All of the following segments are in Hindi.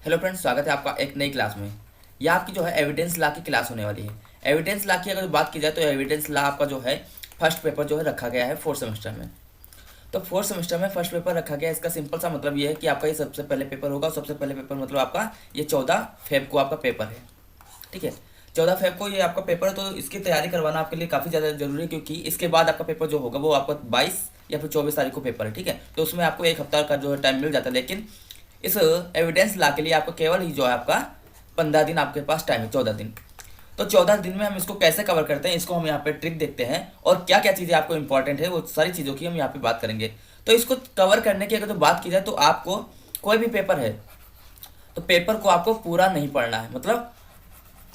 हेलो फ्रेंड्स, स्वागत है आपका एक नई क्लास में। यह आपकी जो है एविडेंस लॉ की क्लास होने वाली है। एविडेंस लॉ की अगर बात की जाए तो एविडेंस लॉ आपका जो है फर्स्ट पेपर जो है रखा गया है फोर्थ सेमेस्टर में। तो फोर्थ सेमेस्टर में फर्स्ट पेपर रखा गया है, इसका सिंपल सा मतलब ये है कि आपका ये सबसे पहले पेपर होगा। सबसे पहले पेपर मतलब आपका ये 14 फेब को आपका पेपर है। ठीक है, 14 फेब को ये आपका पेपर है, तो इसकी तैयारी करवाना आपके लिए काफ़ी ज़्यादा जरूरी है, क्योंकि इसके बाद आपका पेपर जो होगा वो आपका 22 या फिर 24 तारीख को पेपर है। ठीक है, तो उसमें आपको एक हफ्ता का जो है टाइम मिल जाता है, लेकिन इस एविडेंस ला के लिए आपको केवल ही जो है आपका 15 दिन आपके पास टाइम है, 14 दिन। तो 14 दिन में हम इसको कैसे कवर करते हैं, इसको हम यहाँ पे ट्रिक देखते हैं, और क्या क्या चीज़ें आपको इंपॉर्टेंट है वो सारी चीज़ों की हम यहाँ पे बात करेंगे। तो इसको कवर करने की अगर तो बात की जाए तो आपको कोई भी पेपर है तो पेपर को आपको पूरा नहीं पढ़ना है। मतलब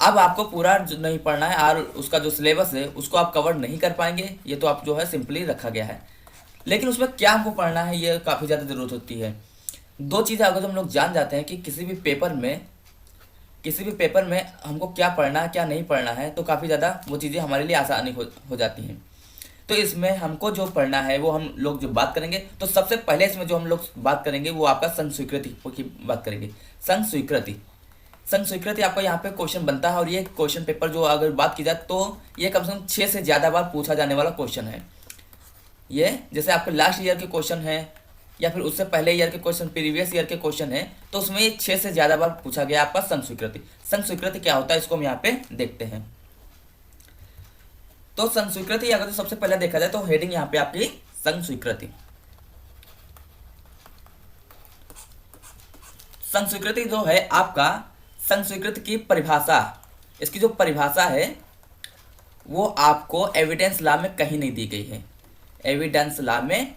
अब आपको पूरा नहीं पढ़ना है और उसका जो सिलेबस है उसको आप कवर नहीं कर पाएंगे, ये तो आप जो है सिंपली रखा गया है। लेकिन उसमें क्या हमको पढ़ना है ये काफ़ी ज़्यादा ज़रूरत होती है। दो चीज़ें अगर हम लोग जान जाते हैं कि किसी भी पेपर में हमको क्या पढ़ना है क्या नहीं पढ़ना है, तो काफ़ी ज़्यादा वो चीज़ें हमारे लिए आसानी हो जाती हैं। तो इसमें हमको जो पढ़ना है वो हम लोग जो बात करेंगे, तो सबसे पहले इसमें जो हम लोग बात करेंगे वो आपका संघ स्वीकृति की बात करेंगे। संघ स्वीकृति संघ स्वीकृति आपका यहाँ पे क्वेश्चन बनता है, और ये क्वेश्चन पेपर जो अगर बात की जाए तो ये कम से कम 6 से ज़्यादा बार पूछा जाने वाला क्वेश्चन है। ये जैसे आपके लास्ट ईयर के क्वेश्चन है या फिर उससे पहले ईयर के क्वेश्चन, प्रीवियस ईयर के क्वेश्चन है, तो उसमें ये 6 से ज़्यादा बार पूछा गया आपका संघ स्वीकृति। संघ स्वीकृति क्या होता है इसको हम यहाँ पे देखते हैं। तो संघ स्वीकृति अगर तो सबसे पहले देखा जाए तो हेडिंग यहाँ पे आपकी संघ स्वीकृति। संघ स्वीकृति जो है आपका संघ स्वीकृति की परिभाषा, इसकी जो परिभाषा है वो आपको एविडेंस लॉ में कहीं नहीं दी गई है। एविडेंस लॉ में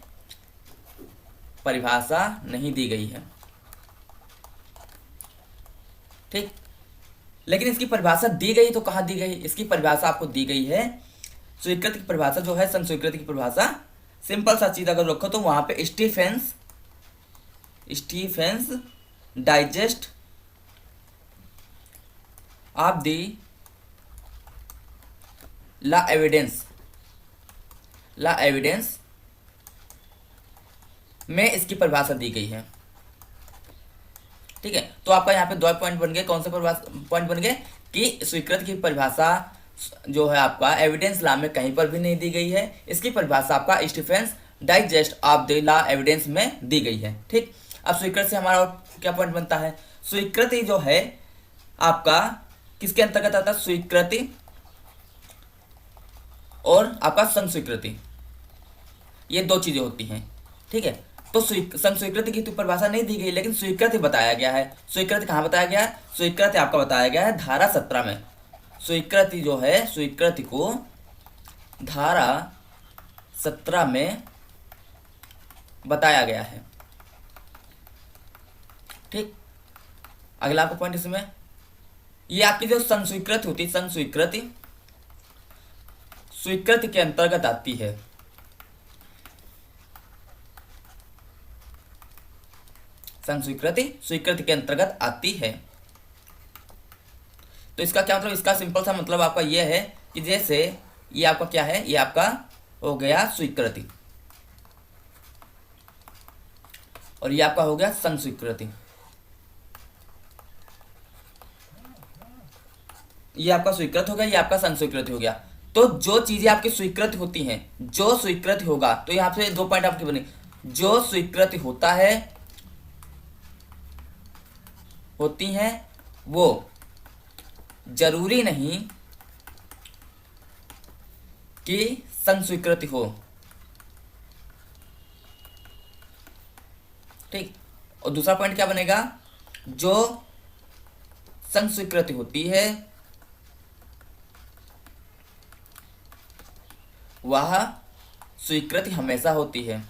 परिभाषा नहीं दी गई है, ठीक। लेकिन इसकी परिभाषा दी गई तो कहाँ दी गई, इसकी परिभाषा आपको दी गई है स्वीकृति की परिभाषा जो है संघ स्वीकृति की परिभाषा। सिंपल सा चीज अगर रखो तो वहां पे Stephen's Digest of the law evidence में इसकी परिभाषा दी गई है। ठीक है, तो आपका यहाँ पे दो पॉइंट बन गए। कौन से पॉइंट बन गए कि स्वीकृति की परिभाषा जो है आपका एविडेंस लॉ में कहीं पर भी नहीं दी गई है, इसकी परिभाषा आपका Stephen's Digest of the law evidence में दी गई है। ठीक, अब स्वीकृति से हमारा और क्या पॉइंट बनता है, स्वीकृति जो है आपका किसके अंतर्गत आता है, स्वीकृति और आपका संघ स्वीकृति, ये दो चीजें होती हैं। ठीक है, तो संघ स्वीकृति की तो परिभाषा नहीं दी गई, लेकिन स्वीकृति बताया गया है। स्वीकृति कहाँ बताया गया है, स्वीकृति आपका बताया गया है धारा 17 में। स्वीकृति जो है स्वीकृति को धारा 17 में बताया गया है। ठीक, अगला आपका पॉइंट इसमें ये आपकी जो संघ स्वीकृति होती है, संघ स्वीकृति के अंतर्गत आती है। संघ स्वीकृति के अंतर्गत आती है। तो इसका क्या मतलब, इसका सिंपल सा मतलब आपका ये है कि जैसे ये आपका क्या है, ये आपका हो गया स्वीकृति और ये आपका हो गया संघ स्वीकृति। ये आपका स्वीकृत हो गया, ये आपका संघ स्वीकृति हो गया। तो जो चीजें आपकी स्वीकृत होती हैं, जो स्वीकृत होगा, तो यहाँ पे दो पॉइंट आपके बने, जो स्वीकृत होती हैं वो जरूरी नहीं कि संघ स्वीकृति हो। ठीक, और दूसरा पॉइंट क्या बनेगा, जो संघ स्वीकृति होती है वह स्वीकृति हमेशा होती है,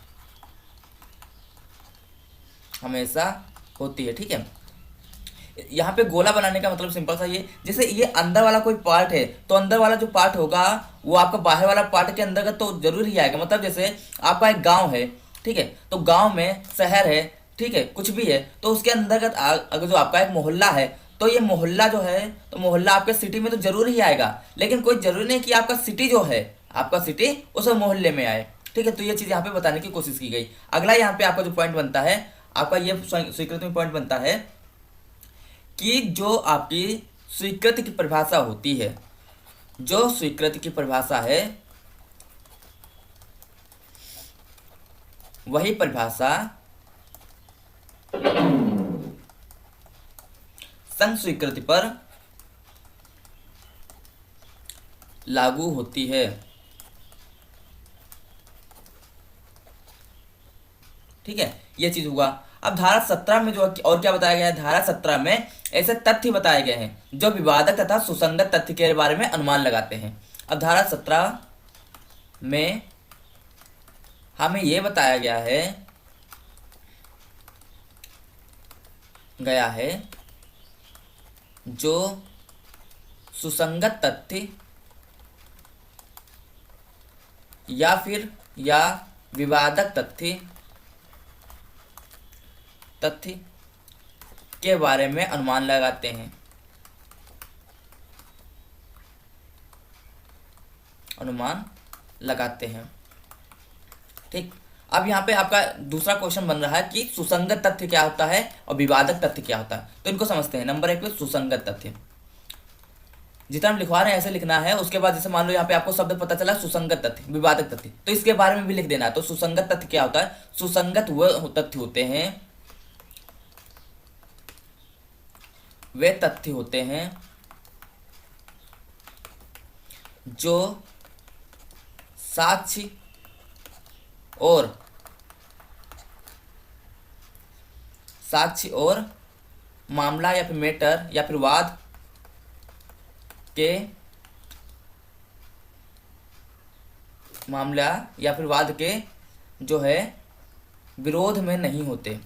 हमेशा होती है। ठीक है, यहाँ पे गोला बनाने का मतलब सिंपल सा ये, जैसे ये अंदर वाला कोई पार्ट है तो अंदर वाला जो पार्ट होगा वो आपका बाहर वाला पार्ट के अंदर तो जरूर ही आएगा। मतलब जैसे आपका एक गांव है, ठीक है, तो गांव में शहर है, ठीक है, कुछ भी है, तो उसके अंतर्गत अगर जो आपका एक मोहल्ला है तो ये मोहल्ला जो है, तो मोहल्ला आपके सिटी में तो जरूर ही आएगा, लेकिन कोई जरूरी नहीं कि आपका सिटी जो है, आपका सिटी उस मोहल्ले में आए। ठीक है, तो ये चीज़ यहाँ पे बताने की कोशिश की गई। अगला यहाँ पे आपका जो पॉइंट बनता है, आपका ये स्वीकृति में पॉइंट बनता है कि जो आपकी स्वीकृति की परिभाषा होती है, जो स्वीकृति की परिभाषा है, वही परिभाषा संस्वीकृति पर लागू होती है। ठीक है, ये चीज हुआ। अब धारा 17 में जो और क्या बताया गया है, धारा 17 में ऐसे तथ्य बताए गए हैं जो विवादक तथा सुसंगत तथ्य के बारे में अनुमान लगाते हैं। अब धारा 17 में हमें यह बताया गया है जो सुसंगत तथ्य या विवादक तथ्य के बारे में अनुमान लगाते हैं, ठीक। अब यहाँ पे आपका दूसरा क्वेश्चन बन रहा है कि सुसंगत तथ्य क्या होता है और विवादक तथ्य क्या होता है। तो इनको समझते हैं। नंबर 1 पे सुसंगत तथ्य, जितना हम लिखवा रहे हैं ऐसे लिखना है। उसके बाद जैसे मान लो यहाँ पे आपको शब्द पता चला सुसंगत तथ्य, विवादक तथ्य, तो इसके बारे में भी लिख देना है। तो सुसंगत तथ्य क्या होता है? सुसंगत वह तथ्य होते हैं जो साक्ष्य और मामला या फिर मैटर या फिर वाद के जो है विरोध में नहीं होते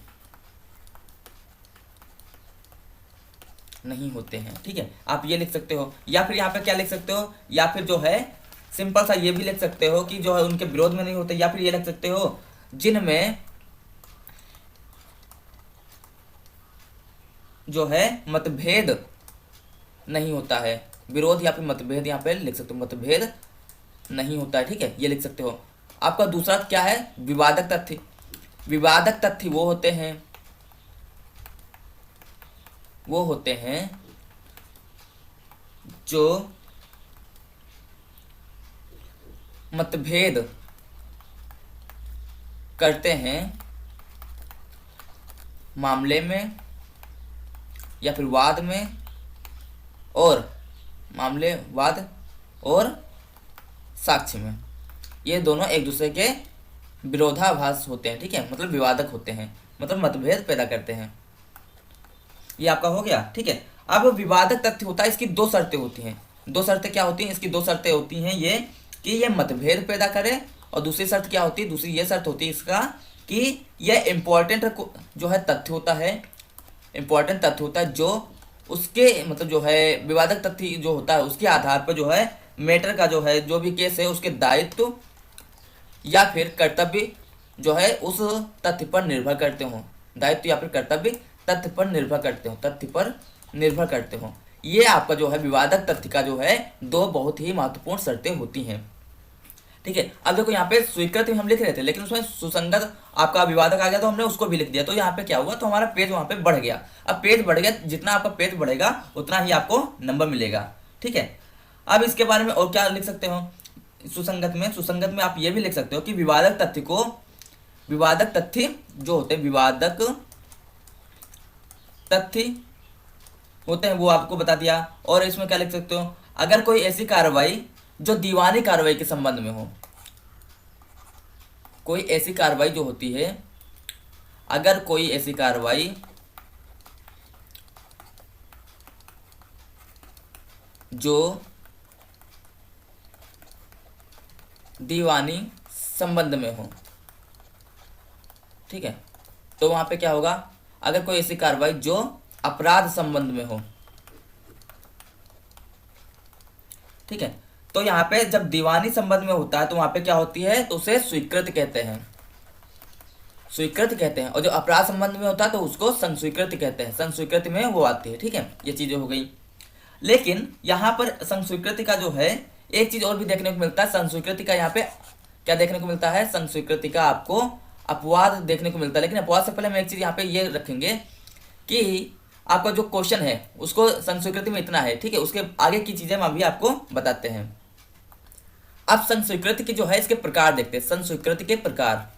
हैं। ठीक है, आप ये लिख सकते हो, या फिर यहाँ पे क्या लिख सकते हो, या फिर जो है सिंपल सा ये भी लिख सकते हो कि जो है उनके विरोध में नहीं होते, या फिर ये लिख सकते हो जिनमें जो है मतभेद नहीं होता है। विरोध या फिर मतभेद यहाँ पे लिख सकते हो, मतभेद नहीं होता है। ठीक है, ये लिख सकते हो। आपका दूसरा क्या है? विवादक तथ्य। विवादक तथ्य वो होते हैं जो मतभेद करते हैं मामले में या फिर वाद और साक्ष्य में। ये दोनों एक दूसरे के विरोधाभास होते हैं। ठीक है, मतलब विवादक होते हैं, मतलब मतभेद पैदा करते हैं। ये आपका हो गया। ठीक है, अब विवादक तथ्य होता है, इसकी दो शर्तें होती हैं। दो शर्तें क्या होती हैं? इसकी दो शर्तें होती हैं ये कि ये मतभेद पैदा करे, और दूसरी शर्त क्या होती है? दूसरी ये शर्त होती है इसका कि यह इम्पोर्टेंट जो है तथ्य होता है, इम्पोर्टेंट तथ्य होता है जो उसके मतलब जो है विवादक तथ्य जो होता है उसके आधार पर जो है मैटर का जो है जो भी केस है उसके दायित्व या फिर कर्तव्य जो है उस तथ्य पर निर्भर करते हो। दायित्व या फिर कर्तव्य तथ्य पर निर्भर करते हो। ये आपका जो है विवादक तथ्य का जो है दो बहुत ही महत्वपूर्ण शर्तें होती हैं। ठीक है, अब देखो यहाँ पे स्वीकृति हम लिख रहे थे, लेकिन उसमें सुसंगत आपका विवादक आ गया तो हमने उसको भी लिख दिया। तो यहाँ पे क्या हुआ? तो हमारा पेज वहाँ पे बढ़ गया। अब पेज बढ़ गया, जितना आपका पेज बढ़ेगा उतना ही आपको नंबर मिलेगा। ठीक है, अब इसके बारे में और क्या लिख सकते हो? सुसंगत में आप ये भी लिख सकते हो कि विवादक तथ्य जो होते हैं, विवादक तथ्य होते हैं, वो आपको बता दिया। और इसमें क्या लिख सकते हो? अगर कोई ऐसी कार्रवाई जो दीवानी कार्रवाई के संबंध में हो, कोई ऐसी कार्रवाई जो होती है, अगर कोई ऐसी कार्रवाई जो दीवानी संबंध में हो, ठीक है, तो वहां पे क्या होगा? अगर कोई ऐसी कार्रवाई जो अपराध संबंध में हो, ठीक है, तो यहाँ पे जब दीवानी संबंध में होता है तो वहां पे क्या होती है? तो उसे स्वीकृत कहते हैं, और जो अपराध संबंध में होता है तो उसको संस्वीकृति कहते हैं। संस्वीकृति में वो आती है। ठीक है, ये चीजें हो गई। लेकिन यहाँ पर संस्वीकृति का जो है एक चीज और भी देखने को मिलता है। संस्वीकृति का यहाँ पे क्या देखने को मिलता है? संस्वीकृति का आपको अपवाद देखने को मिलता है। लेकिन अपवाद से पहले हम एक चीज यहाँ पे ये रखेंगे कि आपका जो क्वेश्चन है उसको संस्वीकृति में इतना है, ठीक है। उसके आगे की चीजें हम अभी आपको बताते हैं। अब संस्वीकृति के जो है इसके प्रकार देखते हैं। संस्वीकृति के प्रकार,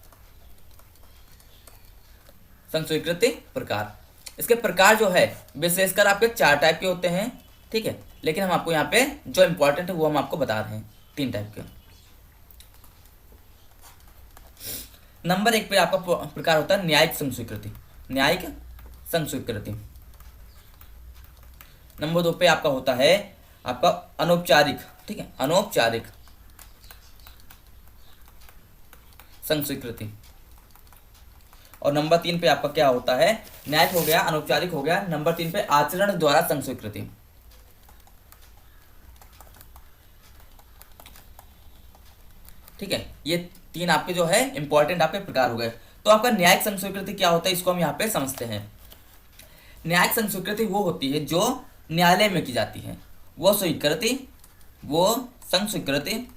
संस्वीकृति प्रकार, इसके प्रकार जो है विशेषकर आपके 4 टाइप के होते हैं, ठीक है। लेकिन हम आपको यहाँ पे जो इंपॉर्टेंट है वो हम आपको बता रहे हैं, 3 टाइप के। नंबर 1 पे आपका प्रकार होता है न्यायिक संस्वीकृति, न्यायिक संस्वीकृति। नंबर 2 पे आपका होता है आपका अनौपचारिक, ठीक है, अनौपचारिक संस्वीकृति। और नंबर 3 पे आपका क्या होता है, न्यायिक हो गया, अनौपचारिक हो गया। नंबर 3 पे आचरण द्वारा संस्वीकृति, ठीक है। ये 3 आपके जो है इंपॉर्टेंट आपके प्रकार हो गए। तो आपका न्यायिक संस्वीकृति क्या होता है, इसको हम यहाँ पे समझते हैं। न्यायिक संस्वीकृति वो होती है जो न्यायालय में की जाती है, वो स्वीकृति, वो संस्वीकृति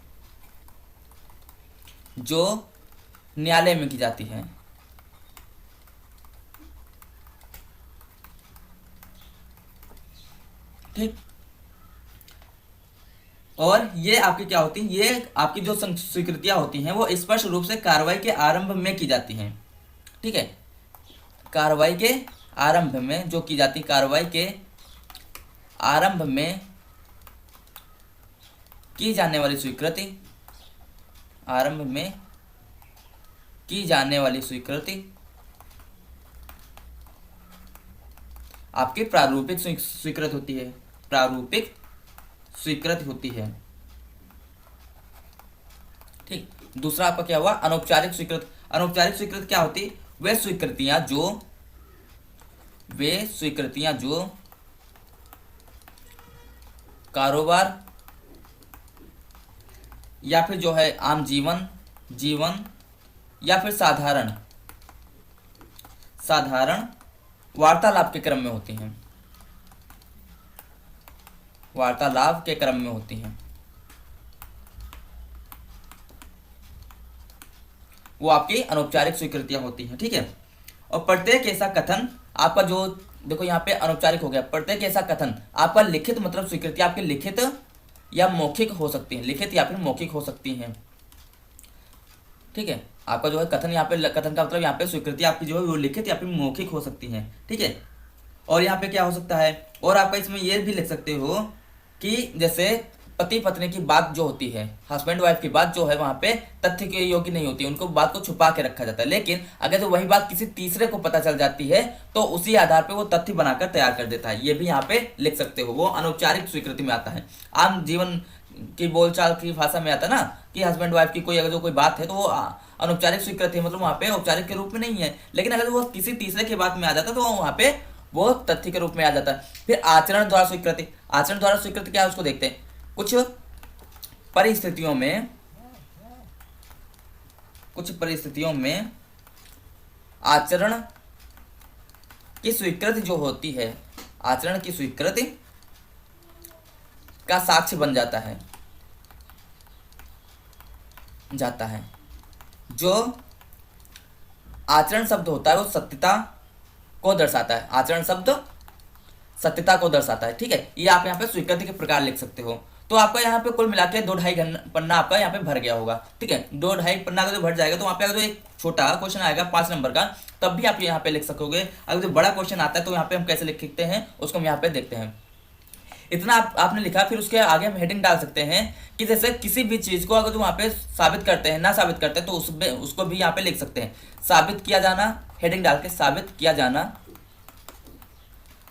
जो न्यायालय में की जाती है, ठीक। और ये आपकी क्या होती है, ये आपकी जो स्वीकृतियां होती हैं वो स्पष्ट रूप से कार्रवाई के आरंभ में की जाती हैं, ठीक है। कार्रवाई के आरंभ में जो की जाती, कार्रवाई के आरंभ में की जाने वाली स्वीकृति, आरंभ में की जाने वाली स्वीकृति आपकी प्रारूपिक स्वीकृति होती है, प्रारूपिक स्वीकृति होती है, ठीक। दूसरा आपका क्या हुआ, अनौपचारिक स्वीकृति। अनौपचारिक स्वीकृति क्या होती, वे स्वीकृतियां जो कारोबार या फिर जो है आम जीवन या फिर साधारण वार्तालाप के क्रम में होती हैं, वार्तालाप के क्रम में होती हैं, वो आपकी अनौपचारिक स्वीकृतियां होती हैं, ठीक है। और प्रत्येक ऐसा कथन आपका जो देखो यहाँ पे अनौपचारिक हो गया, प्रत्येक ऐसा कथन आपका लिखित मतलब स्वीकृति आपकी लिखित या मौखिक हो सकती है, लिखित या फिर मौखिक हो सकती हैं, ठीक है। आपका जो है कथन, यहाँ पे कथन का मतलब यहाँ पे स्वीकृति आपकी जो है वो लिखित या फिर मौखिक हो सकती है, ठीक है। और यहाँ पे क्या हो सकता है, और आपका इसमें ये भी लिख सकते हो कि जैसे पति पत्नी की बात जो होती है, हस्बैंड वाइफ की बात जो है वहां पे तथ्य के योग्य नहीं होती, उनको बात को छुपा के रखा जाता है। लेकिन अगर जो वही बात किसी तीसरे को पता चल जाती है तो उसी आधार पे वो तथ्य बनाकर तैयार कर देता है, ये भी यहाँ पे लिख सकते हो। वो अनौपचारिक स्वीकृति में आता है, आम जीवन की बोलचाल की भाषा में आता है ना कि हस्बैंड वाइफ की कोई अगर जो कोई बात है तो वो अनौपचारिक स्वीकृति है, मतलब वहाँ पे औपचारिक के रूप में नहीं है। लेकिन अगर वो किसी तीसरे की बात में आ जाता है तो वहाँ पे वो तथ्य के रूप में आ जाता है। फिर आचरण द्वारा स्वीकृति, आचरण द्वारा स्वीकृति क्या है उसको देखते हैं। कुछ परिस्थितियों में आचरण की स्वीकृति जो होती है, आचरण की स्वीकृति का साक्ष्य बन जाता है जो आचरण शब्द होता है वो सत्यता को दर्शाता है, आचरण शब्द सत्यता को दर्शाता है, ठीक है। ये आप यहाँ पे स्वीकृति के प्रकार लिख सकते हो। तो आपका यहाँ पे कुल मिला के 2-2.5 पन्ना आपका यहाँ पे भर गया होगा, ठीक है। 2-2.5 पन्ना का जो भर जाएगा तो वहाँ पे अगर जो एक छोटा क्वेश्चन आएगा 5 नंबर का तब भी आप यहाँ पे लिख सकोगे। अगर जो बड़ा क्वेश्चन आता है तो यहाँ पे हम कैसे लिखते हैं उसको हम यहाँ पे देखते हैं। इतना आपने लिखा, फिर उसके आगे हम हेडिंग डाल सकते हैं कि जैसे किसी भी चीज को अगर जो वहाँ पे साबित करते हैं, ना साबित करते हैं तो उसको भी यहाँ पे लिख सकते हैं। साबित किया जाना, हेडिंग डाल के साबित किया जाना,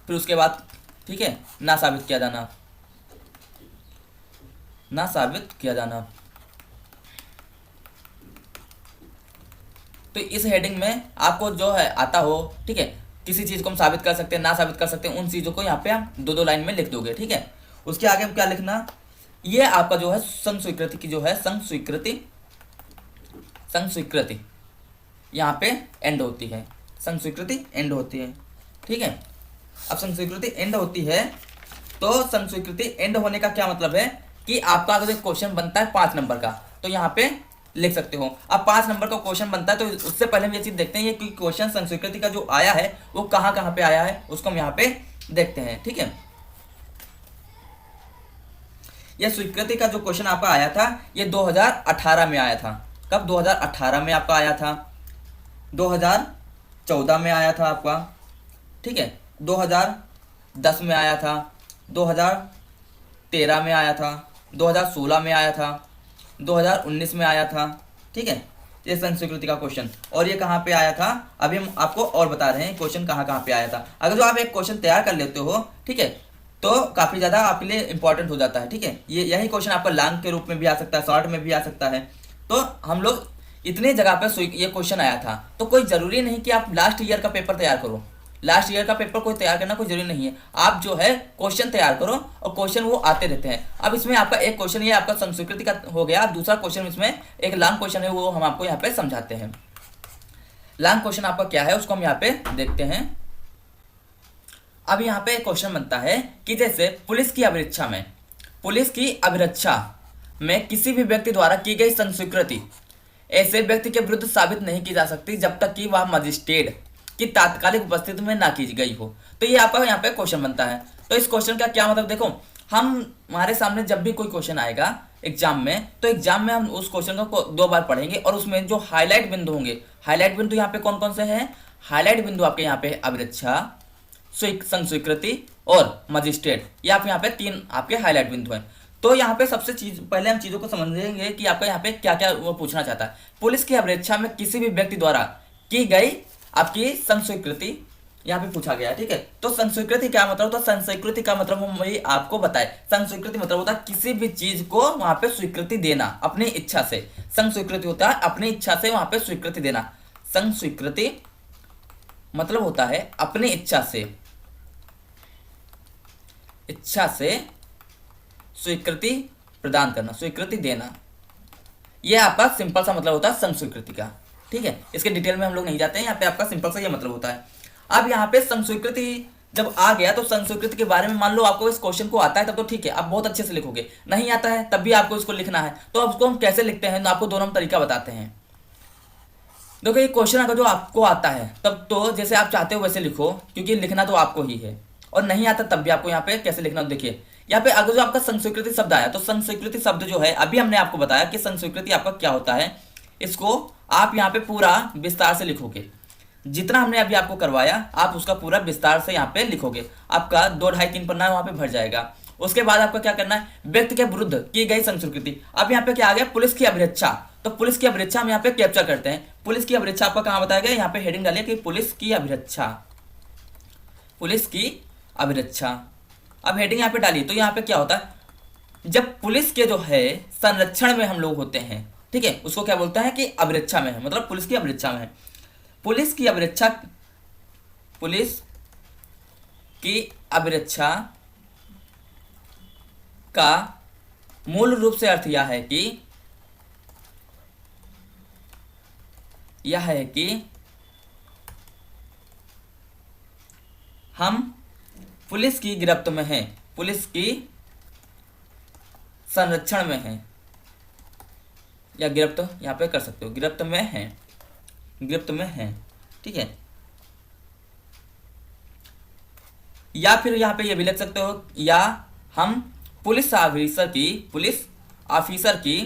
फिर उसके बाद ठीक है ना साबित किया जाना, ना साबित किया जाना। तो इस हेडिंग में आपको जो है आता हो, ठीक है, किसी चीज को हम साबित कर सकते हैं, ना साबित कर सकते हैं, उन चीजों को यहाँ पे हम 2-2 लाइन में लिख दोगे, ठीक है। उसके आगे हम क्या लिखना, ये आपका जो है संस्वीकृति की जो है संस्वीकृति यहाँ पे एंड होती है, संस्वीकृति एंड होती है, ठीक है। अब संस्वीकृति एंड होती है तो संस्वीकृति एंड होने का क्या मतलब है कि आपका अगर एक क्वेश्चन बनता है 5 नंबर का तो यहाँ पे लिख सकते हो। अब 5 नंबर का क्वेश्चन बनता है तो उससे पहले हम ये चीज देखते हैं कि क्वेश्चन संस्वीकृति का जो आया है वो कहाँ कहाँ पे आया है, उसको हम यहाँ पे देखते हैं, ठीक है। यह स्वीकृति का जो क्वेश्चन आपका आया था ये 2018 में आया था। कब? 2018 में आपका आया था, 2014 में आया था आपका, ठीक है, 2010 में आया था, 2013 में आया था, 2016 में आया था, 2019 में आया था, ठीक है। ये संस्कृति का क्वेश्चन, और ये कहाँ पे आया था अभी हम आपको और बता रहे हैं क्वेश्चन कहाँ कहाँ पे आया था। अगर जो आप एक क्वेश्चन तैयार कर लेते हो, ठीक है, तो काफ़ी ज़्यादा आपके लिए इंपॉर्टेंट हो जाता है, ठीक है। ये यही क्वेश्चन आपका लॉन्ग के रूप में भी आ सकता है, शॉर्ट में भी आ सकता है। तो हम लोग इतने जगह पे ये क्वेश्चन आया था, तो कोई ज़रूरी नहीं कि आप लास्ट ईयर का पेपर तैयार करो। लास्ट ईयर का पेपर कोई तैयार करना कोई जरूरी नहीं है। आप जो है क्वेश्चन तैयार करो और क्वेश्चन वो आते रहते हैं। अब इसमें आपका एक क्वेश्चन ये आपका संस्कृति का हो गया, दूसरा क्वेश्चन इसमें एक लॉन्ग क्वेश्चन है, वो हम आपको यहाँ पे समझाते हैं। लॉन्ग क्वेश्चन आपका क्या है उसको हम यहाँ पे देखते हैं। अब यहाँ पे एक क्वेश्चन बनता है कि जैसे पुलिस की अभिरक्षा में किसी भी व्यक्ति द्वारा की गई संस्वीकृति ऐसे व्यक्ति के विरुद्ध साबित नहीं की जा सकती जब तक कि वह मजिस्ट्रेट की तात्कालिक उपस्थिति में ना की गई हो। तो ये आपका यहाँ पे क्वेश्चन बनता है। तो इस क्वेश्चन का क्या मतलब, देखो हमारे सामने जब भी कोई क्वेश्चन आएगा एग्जाम में, तो एग्जाम में हम उस क्वेश्चन को 2 बार पढ़ेंगे और उसमें जो हाईलाइट बिंदु होंगे, हाईलाइट बिंदु यहाँ पे कौन कौन से हैं? हाईलाइट बिंदु आपके यहाँ पे अभिरक्षा, संस्वीकृति और मजिस्ट्रेट, ये आप यहाँ पे 3 आपके हाईलाइट बिंदु हैं। तो यहाँ पे सबसे पहले हम चीजों को समझेंगे कि आपका यहाँ पे क्या क्या वो पूछना चाहता है। पुलिस की अभिरक्षा में किसी भी व्यक्ति द्वारा की गई आपकी संस्वीकृति यहाँ पे पूछा गया है, ठीक है। तो संस्वीकृति क्या मतलब होता है? संस्वीकृति का मतलब हम वही आपको बताए। संस्वीकृति मतलब होता है किसी भी चीज को वहां पे स्वीकृति देना अपनी इच्छा से। संस्वीकृति होता है अपनी इच्छा से वहां पे स्वीकृति देना। संस्वीकृति मतलब होता है अपनी इच्छा से स्वीकृति प्रदान करना, स्वीकृति देना। यह आपका सिंपल सा मतलब होता है संस्वीकृति का, ठीक है। इसके डिटेल में हम लोग नहीं जाते हैं, यहाँ पे आपका सिंपल सा ये मतलब होता है। अब यहाँ पे संस्वीकृति जब आ गया तो संस्कृति के बारे में मान लो आपको इस क्वेश्चन को आता है तब तो ठीक है, आप बहुत अच्छे से लिखोगे। नहीं आता है तब भी आपको इसको लिखना है। तो अब इसको हम कैसे लिखते हैं, तो आपको दोनों तरीका बताते हैं। देखो ये क्वेश्चन अगर जो आपको आता है तब तो जैसे आप चाहते हो वैसे लिखो, क्योंकि लिखना तो आपको ही है, और नहीं आता तब भी आपको यहाँ पे कैसे लिखना। देखिए यहाँ पे अगर जो आपका संस्वीकृति शब्द आया, तो संस्वीकृति शब्द जो है अभी हमने आपको बताया कि संस्वीकृति आपका क्या होता है। इसको आप यहाँ पे पूरा विस्तार से लिखोगे, जितना हमने अभी आपको करवाया आप उसका पूरा विस्तार से यहाँ पे लिखोगे। आपका 2, 2.5, 3 पन्ना वहाँ पे भर जाएगा। उसके बाद आपका क्या करना है, व्यक्ति के विरुद्ध की गई संस्कृति। अब यहाँ पे क्या आ गया, पुलिस की अभिरक्षा। तो पुलिस की अभिरक्षा हम यहाँ पे कैप्चर करते हैं। पुलिस की अभिरक्षा आपका कहाँ बताया गया, यहाँ पे हेडिंग डालिए कि पुलिस की अभिरक्षा, पुलिस की अभिरक्षा। अब हेडिंग यहाँ पे डालिए। तो यहाँ पे क्या होता है, जब पुलिस के जो है संरक्षण में हम लोग होते हैं, ठीक है, उसको क्या बोलते हैं कि अभिरक्षा में है, मतलब पुलिस की अभिरक्षा में है। पुलिस की अभिरक्षा, पुलिस की अभिरक्षा का मूल रूप से अर्थ यह है कि हम पुलिस की गिरफ्त में हैं, पुलिस की संरक्षण में हैं, या गिरफ्त यहाँ पे कर सकते हो, गिरफ्त में हैं, गिरफ्त में हैं, ठीक है। या फिर यहाँ पे ये भी लिख सकते हो, या हम पुलिस ऑफिसर की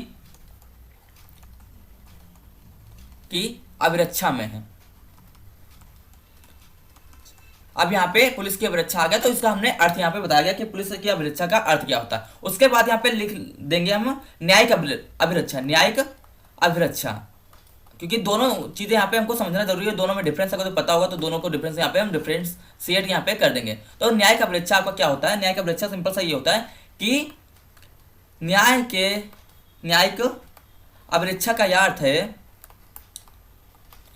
अभिरक्षा में है। अब यहाँ पे पुलिस की अभिरक्षा आ गया, तो इसका हमने अर्थ यहाँ पे बताया गया कि पुलिस की अभिरक्षा का अर्थ क्या होता है। उसके बाद यहाँ पे लिख देंगे हम न्यायिक अभिरक्षा, न्यायिक अभिरक्षा, क्योंकि दोनों चीजें यहाँ पे हमको समझना जरूरी है। दोनों में डिफरेंस अगर तो पता होगा तो दोनों को डिफरेंस यहाँ पे हम डिफरेंशिएट यहाँ पे कर देंगे। तो न्यायिक अभिरक्षा आपका क्या होता है, न्यायिक अभिरक्षा सिंपल सा ये होता है कि न्यायिक अभिरक्षा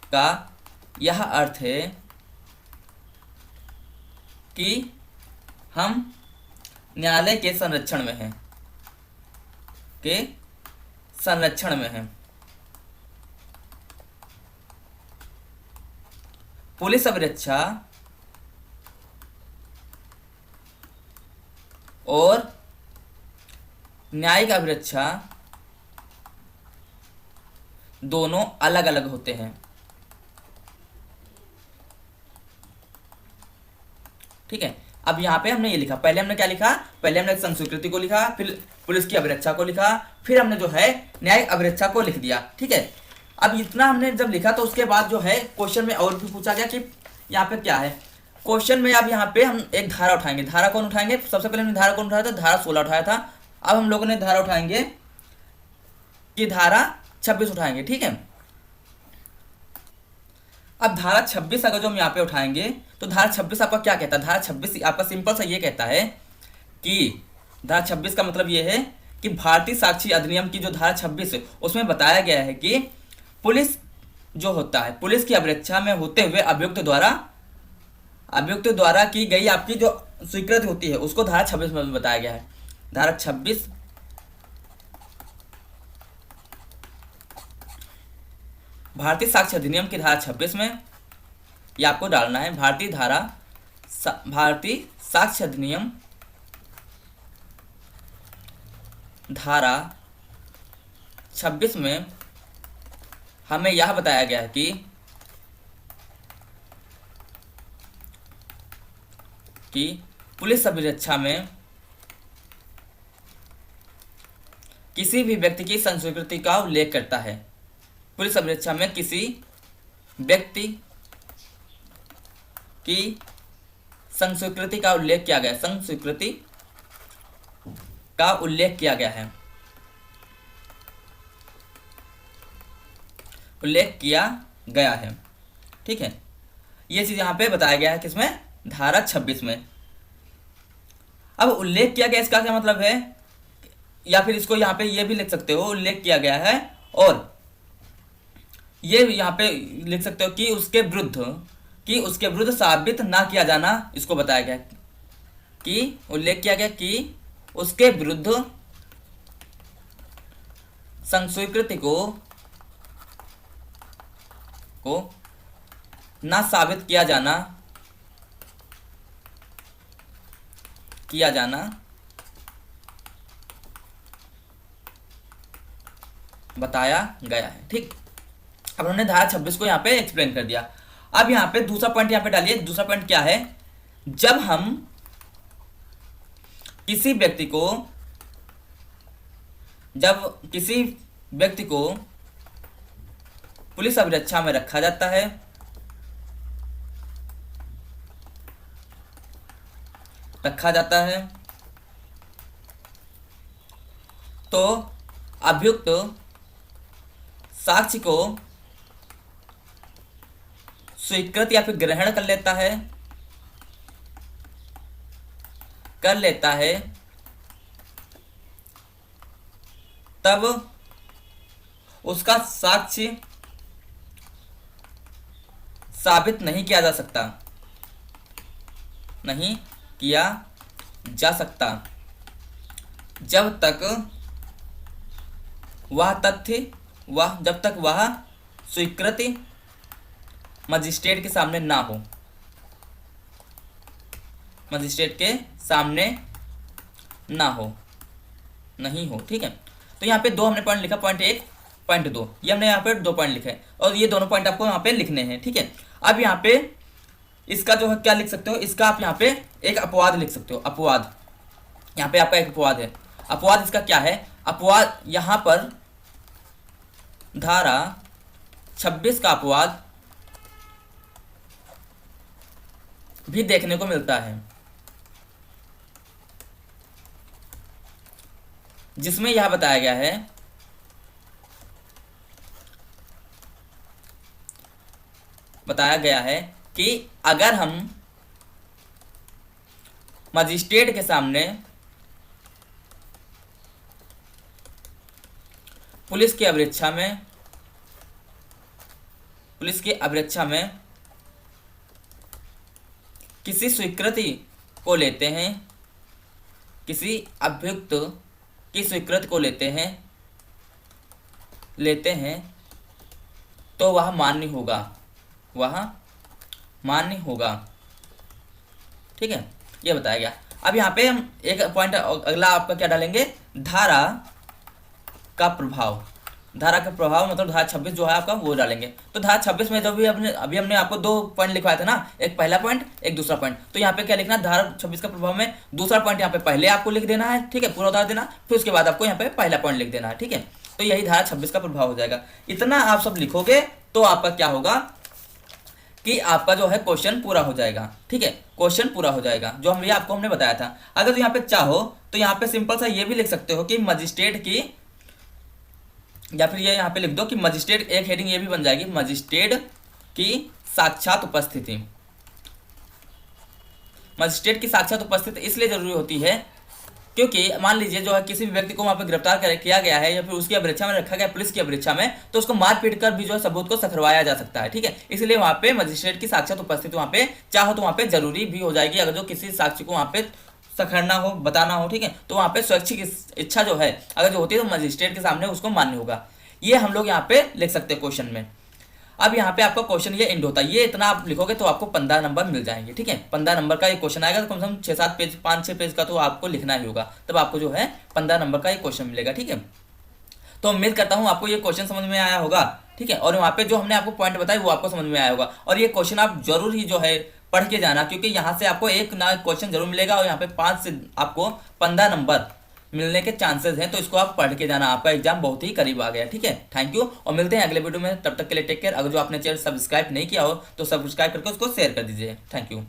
का यह अर्थ है कि हम न्यायालय के संरक्षण में हैं, पुलिस अभिरक्षा और न्यायिक अभिरक्षा दोनों अलग अलग होते हैं, ठीक है। अब यहाँ पे हमने ये लिखा, पहले हमने क्या लिखा, पहले हमने संघ स्वीकृति को लिखा, फिर पुलिस की अभिरक्षा को लिखा, फिर हमने जो है न्यायिक अभिरक्षा को लिख दिया, ठीक है। अब इतना हमने जब लिखा तो उसके बाद जो है क्वेश्चन में और भी पूछा गया कि यहाँ पे क्या है। क्वेश्चन में अब यहाँ पे हम एक धारा उठाएंगे। धारा कौन उठाएंगे, सबसे पहले हमने धारा कौन उठाया था, धारा 16 उठाया था। अब हम लोगों ने धारा उठाएंगे कि धारा 26 उठाएंगे, ठीक है। अब धारा 26 अगर जो हम यहाँ पे उठाएंगे तो धारा 26 आपका क्या कहता है, धारा 26 आपका सिंपल सा ये कहता है कि धारा 26 का मतलब ये है कि भारतीय साक्षी अधिनियम की जो धारा 26 है उसमें बताया गया है कि पुलिस जो होता है, पुलिस की अभिरक्षा में होते हुए अभियुक्त द्वारा की गई आपकी जो स्वीकृति होती है उसको धारा 26 में बताया गया है। धारा 26 भारतीय साक्ष्य अधिनियम की धारा 26 में ये आपको डालना है। भारतीय साक्ष्य अधिनियम धारा 26 में हमें यह बताया गया है कि पुलिस अभिरक्षा में किसी भी व्यक्ति की संस्वीकृति का उल्लेख करता है। पुलिस अभिरक्षा में किसी व्यक्ति की संस्वीकृति का उल्लेख किया गया, संस्वीकृति का उल्लेख किया गया है, उल्लेख किया गया है, ठीक है। ये चीज यहाँ पे बताया गया है किसमें, धारा 26 में। अब उल्लेख किया गया इसका क्या मतलब है, या फिर इसको यहाँ पे ये भी लिख सकते हो, उल्लेख किया गया है, और ये यहाँ पे लिख सकते हो कि उसके विरुद्ध साबित ना किया जाना, इसको बताया गया कि उल्लेख किया गया कि उसके विरुद्ध संस्वीकृति को ना साबित किया जाना बताया गया है, ठीक। अब हमने धारा 26 को यहाँ पे एक्सप्लेन कर दिया। अब यहाँ पे दूसरा पॉइंट यहाँ पे डालिए। दूसरा पॉइंट क्या है, जब किसी व्यक्ति को पुलिस अभिरक्षा में रखा जाता है तो अभियुक्त साक्ष्य को स्वीकृत या फिर ग्रहण कर लेता है तब उसका साक्ष्य साबित नहीं किया जा सकता जब तक वह स्वीकृति मजिस्ट्रेट के सामने ना हो, नहीं हो, ठीक है। तो यहाँ पे दो हमने पॉइंट लिखा, पॉइंट 1 पॉइंट 2, ये हमने यहाँ पे 2 पॉइंट लिखे हैं और ये दोनों पॉइंट आपको यहाँ पे लिखने हैं, ठीक है। अब यहाँ पे इसका जो है क्या लिख सकते हो, इसका आप यहाँ पे एक अपवाद लिख सकते हो। अपवाद, यहाँ पे आपका एक अपवाद है। अपवाद इसका क्या है, अपवाद यहाँ पर धारा 26 का अपवाद भी देखने को मिलता है, जिसमें यह बताया गया है कि अगर हम मजिस्ट्रेट के सामने पुलिस की अभिरक्षा में किसी स्वीकृति को लेते हैं, किसी अभियुक्त की स्वीकृति को लेते हैं तो वह मान्य होगा, ठीक है। ये बताया गया। अब यहाँ पे हम एक पॉइंट अगला आपका क्या डालेंगे, धारा का प्रभाव। धारा का प्रभाव मतलब धारा 26 जो है आपका वो डालेंगे। तो धारा 26 में जो भी अभी हमने आपको 2 पॉइंट लिखवाया था ना, एक पहला पॉइंट एक दूसरा पॉइंट। तो यहाँ पे क्या लिखना, धारा 26 का प्रभाव में दूसरा पॉइंट यहाँ पे पहले आपको लिख देना है, ठीक है, पूरा उतार देना, फिर उसके बाद आपको यहाँ पे पहला पॉइंट लिख देना है, ठीक है। तो यही धारा 26 का प्रभाव हो जाएगा। इतना आप सब लिखोगे तो आपका क्या होगा कि आपका जो है क्वेश्चन पूरा हो जाएगा, ठीक है, क्वेश्चन पूरा हो जाएगा जो हमने बताया था। अगर तो यहाँ पे चाहो तो यहाँ पे सिंपल सा ये भी लिख सकते हो कि मजिस्ट्रेट की, या फिर ये यहाँ पे लिख दो कि मजिस्ट्रेट, एक हेडिंग ये भी बन जाएगी, मजिस्ट्रेट की साक्षात उपस्थिति। मजिस्ट्रेट की साक्षात उपस्थिति इसलिए जरूरी होती है क्योंकि मान लीजिए जो है किसी भी व्यक्ति को वहां पे गिरफ्तार किया गया है या फिर उसकी अभिरक्षा में रखा गया, पुलिस की अभिरक्षा में, तो उसको मार पीट कर भी जो है सबूत को सखरवाया जा सकता है, ठीक है। इसलिए वहां पे मजिस्ट्रेट की साक्षात उपस्थिति वहां पे चाहो तो वहां पे जरूरी भी हो जाएगी। अगर जो किसी साक्षी को वहां पे सखरना हो, बताना हो, ठीक है, तो वहां पे स्वैच्छिक इच्छा जो है अगर जो होती है तो मजिस्ट्रेट के सामने उसको मान्य होगा। ये हम लोग यहाँ पे लिख सकते हैं क्वेश्चन में। अब यहाँ पे आपका क्वेश्चन ये एंड होता है, ये इतना आप लिखोगे तो आपको 15 नंबर मिल जाएंगे, ठीक है। 15 नंबर का ये क्वेश्चन आएगा तो कम से कम 6-7 पेज, 5-6 पेज का तो आपको लिखना ही होगा, तब आपको जो है 15 नंबर का ये क्वेश्चन मिलेगा, ठीक है। तो उम्मीद करता हूँ आपको ये क्वेश्चन समझ में आया होगा, ठीक है, और वहाँ पे जो हमने आपको पॉइंट बताए वो आपको समझ में आया होगा। और ये क्वेश्चन आप जरूर ही जो है पढ़ के जाना, क्योंकि यहाँ से आपको एक ना क्वेश्चन जरूर मिलेगा और यहाँ पे 5 से आपको 15 नंबर मिलने के चांसेस हैं। तो इसको आप पढ़ के जाना, आपका एग्जाम बहुत ही करीब आ गया, ठीक है। थैंक यू और मिलते हैं अगले वीडियो में, तब तक के लिए टेक केयर। अगर जो आपने चैनल सब्सक्राइब नहीं किया हो तो सब्सक्राइब करके उसको शेयर कर दीजिए। Thank you.